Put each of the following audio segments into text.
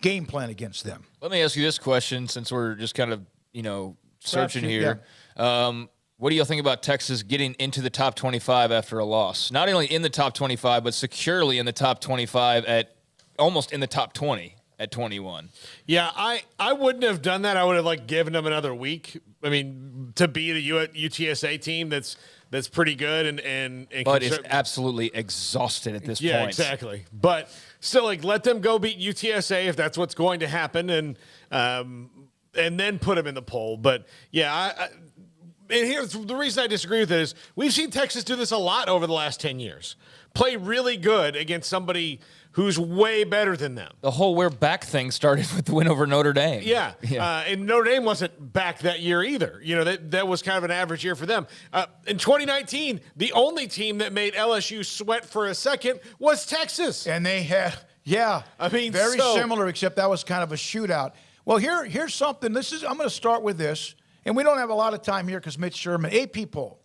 game plan against them. Let me ask you this question, since we're just kind of, searching here. Yeah. What do you think about Texas getting into the top 25 after a loss? Not only in the top 25, but securely in the top 25 at almost in the top 20 at 21. Yeah, I wouldn't have done that. I would have given them another week. I mean, to beat a UTSA team that's pretty good and but it's absolutely exhausted at this point. Yeah, exactly. But still, let them go beat UTSA if that's what's going to happen, and then put them in the poll. But yeah, and here's the reason I disagree with it is we've seen Texas do this a lot over the last 10 years. Play really good against somebody who's way better than them. The whole we're back thing started with the win over Notre Dame. Yeah. And Notre Dame wasn't back that year either. That was kind of an average year for them. In 2019, the only team that made LSU sweat for a second was Texas. And they had, very similar, except that was kind of a shootout. Well, here's something. I'm going to start with this, and we don't have a lot of time here because Mitch Sherman, AP poll.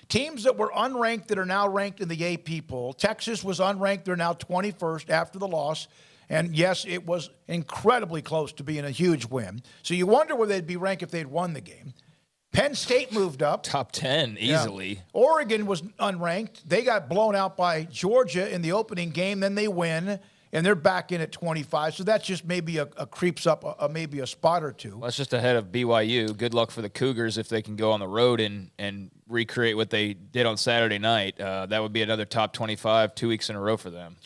Teams that were unranked that are now ranked in the AP poll. Texas was unranked. They're now 21st after the loss. And, yes, it was incredibly close to being a huge win. So you wonder where they'd be ranked if they'd won the game. Penn State moved up. Top 10, easily. Yeah. Oregon was unranked. They got blown out by Georgia in the opening game. Then they win, and they're back in at 25. So that's just maybe a creeps up maybe a spot or two. Well, that's just ahead of BYU. Good luck for the Cougars if they can go on the road and recreate what they did on Saturday night. That would be another top 25 2 weeks in a row for them.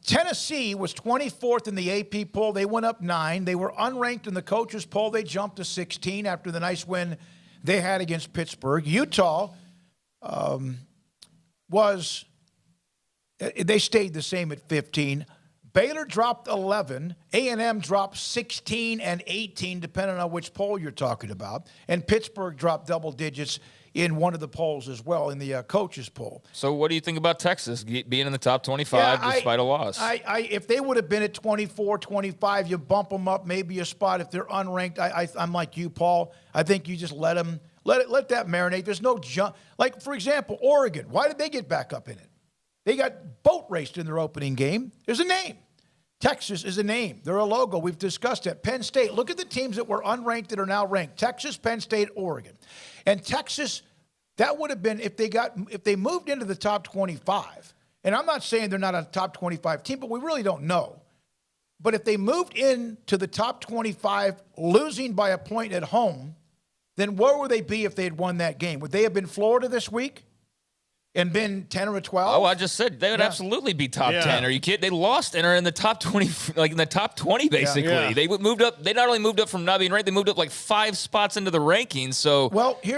Tennessee was 24th in the AP poll. They went up 9. They were unranked in the coaches poll. They jumped to 16 after the nice win they had against Pittsburgh. Utah they stayed the same at 15. Baylor dropped 11. A&M dropped 16 and 18, depending on which poll you're talking about. And Pittsburgh dropped double digits in one of the polls as well, in the coaches poll. So what do you think about Texas being in the top 25 despite a loss? If they would have been at 24, 25, you bump them up maybe a spot. If they're unranked, I'm like you, Paul. I think you just let that marinate. There's no jump. Like, for example, Oregon. Why did they get back up in it? They got boat raced in their opening game. There's a name. Texas is a name. They're a logo. We've discussed it. Penn State. Look at the teams that were unranked that are now ranked. Texas, Penn State, Oregon. And Texas, that would have been if they moved into the top 25. And I'm not saying they're not a top 25 team, but we really don't know. But if they moved into the top 25 losing by a point at home, then where would they be if they had won that game? Would they have been Florida this week? And been 10 or 12? Oh, I just said they would absolutely be top 10. Are you kidding? They lost and are in the top 20, in the top 20, basically. Yeah. They moved up. They not only moved up from not being ranked, they moved up 5 spots into the rankings. So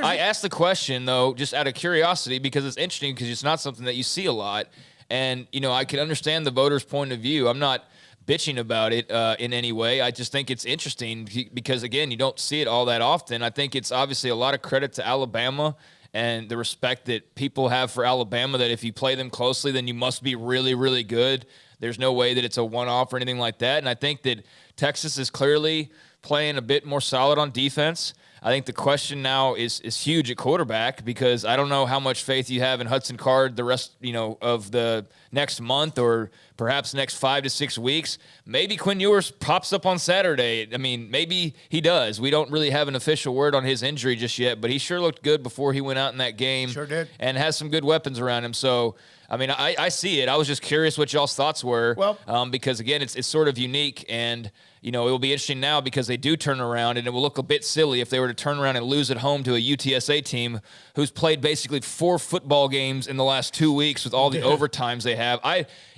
I asked the question, though, just out of curiosity, because it's interesting, because it's not something that you see a lot. And, I can understand the voters' point of view. I'm not bitching about it in any way. I just think it's interesting because, again, you don't see it all that often. I think it's obviously a lot of credit to Alabama and the respect that people have for Alabama, that if you play them closely, then you must be really, really good. There's no way that it's a one-off or anything like that. And I think that Texas is clearly playing a bit more solid on defense. I think the question now is huge at quarterback, because I don't know how much faith you have in Hudson Card the rest, of the next month or perhaps next 5 to 6 weeks. Maybe Quinn Ewers pops up on Saturday. I mean, maybe he does. We don't really have an official word on his injury just yet, but he sure looked good before he went out in that game. Sure did. And has some good weapons around him. So, I mean, I see it. I was just curious what y'all's thoughts were, because, again, it's sort of unique, and it will be interesting now because they do turn around, and it will look a bit silly if they were to turn around and lose at home to a UTSA team who's played basically 4 football games in the last 2 weeks with all the overtimes they have.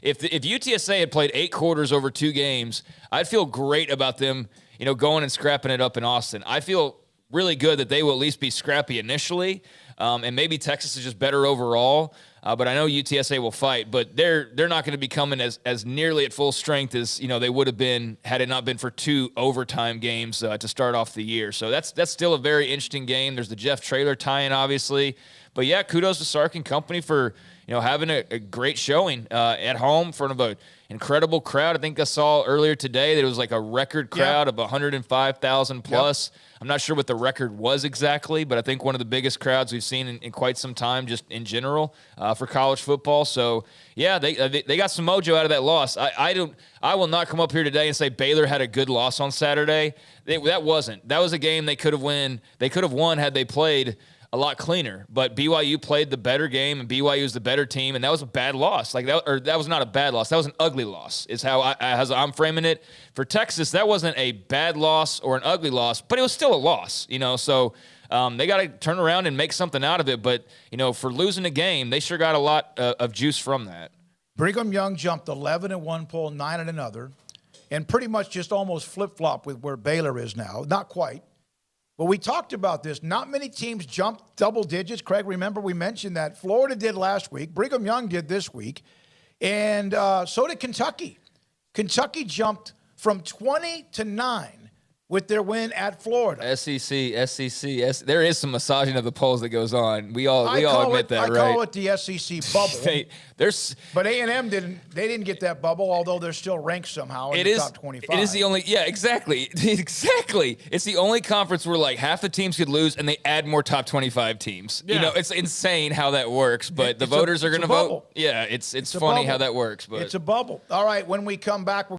If UTSA had played 8 quarters over 2 games, I'd feel great about them, going and scrapping it up in Austin. I feel really good that they will at least be scrappy initially, and maybe Texas is just better overall. But I know UTSA will fight, but they're not going to be coming as nearly at full strength as they would have been had it not been for 2 overtime games to start off the year. So that's still a very interesting game. There's the Jeff Traylor tie-in, obviously, but yeah, kudos to Sark and company for having a great showing at home in front of incredible crowd. I think I saw earlier today that it was like a record crowd of 105,000 plus. Yep. I'm not sure what the record was exactly, but I think one of the biggest crowds we've seen in quite some time, just in general, for college football. So, yeah, they got some mojo out of that loss. I will not come up here today and say Baylor had a good loss on Saturday. That wasn't. That was a game they could have won. They could have won had they played a lot cleaner, but BYU played the better game, and BYU is the better team, and that was a bad loss. That was not a bad loss. That was an ugly loss, is how I'm framing it. For Texas, that wasn't a bad loss or an ugly loss, but it was still a loss, So they got to turn around and make something out of it. But for losing a game, they sure got a lot of juice from that. Brigham Young jumped 11 in one poll, 9 in another, and pretty much just almost flip-flop with where Baylor is now. Not quite. But we talked about this. Not many teams jumped double digits. Craig, remember we mentioned that. Florida did last week. Brigham Young did this week. And so did Kentucky. Kentucky jumped from 20 to 9 with their win at Florida. SEC. There is some massaging of the polls that goes on. We all admit that, right? I call it the SEC bubble. But A&M didn't get that bubble, although they're still ranked somehow in the top 25. It is the only, exactly. Exactly. It's the only conference where like half the teams could lose and they add more top 25 teams. Yeah. It's insane how that works, but the voters are going to vote. Yeah, it's funny how that works. But it's a bubble. All right, when we come back,